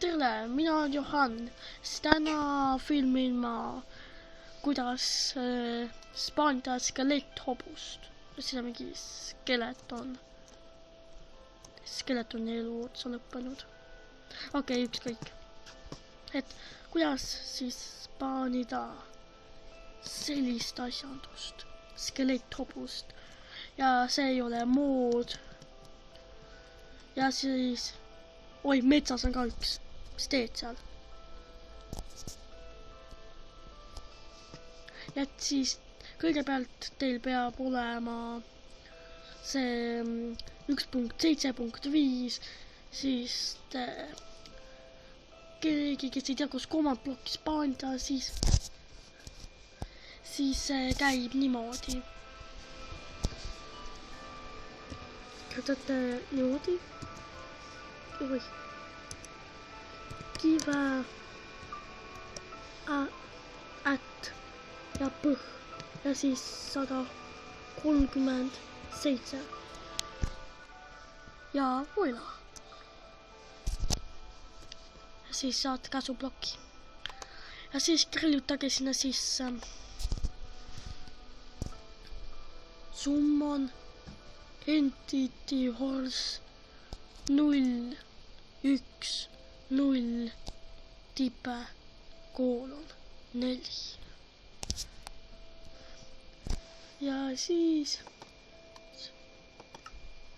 tere, mina olen Johan. Täna filmin ma, kuidas spaanida skeletthobust. Siin on mingi skeleton. Skeletoni elu otsa lõppenud. Okei, ükskõik. Et kuidas siis spaanida sellist asjandust, skeletthobust. Ja see ei ole mood. Ja siis... Oi, metsas on ka üks. Mis teed seal? Ja siis kõigepealt teil peab olema see 1.7.5, siis keegi, kes ei tea, kus command blocki spaanida, siis käib niimoodi. Võtate niimoodi. Oi. Give at ja põh ja siis 137 ja voila. Ja siis saate käsuploki ja siis kirjutage sinna sisse summon entity horse 0 1 0 tipe :4 ja siis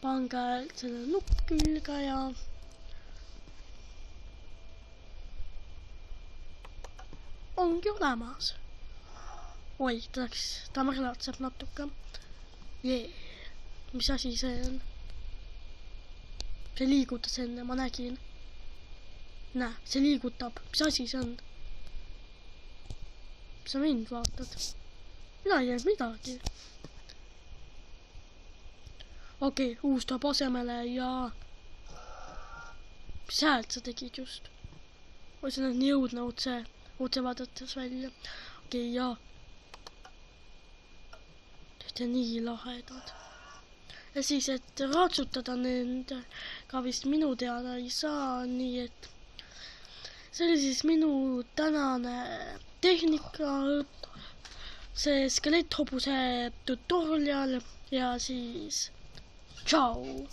pange selle nupp külge ja ongi olemas. Oi, ta märlatseb natuke. Mis asi see on? See liigutas enne, ma nägin. Näe, see liigutab. Mis asi see on? Sa mind vaatad. Mina ei jäänud midagi. Okei, uus tuleb asemele ja... Mis häält sa tegid just? Oi, see on nii õudne otse vaadates välja. Okei, ja... Te nii lahedad. Ja siis, et ratsutada nendega vist minu teada ei saa, nii et see oli siis minu tänane tehnika, see skeletthobuse tutorial ja siis tšau!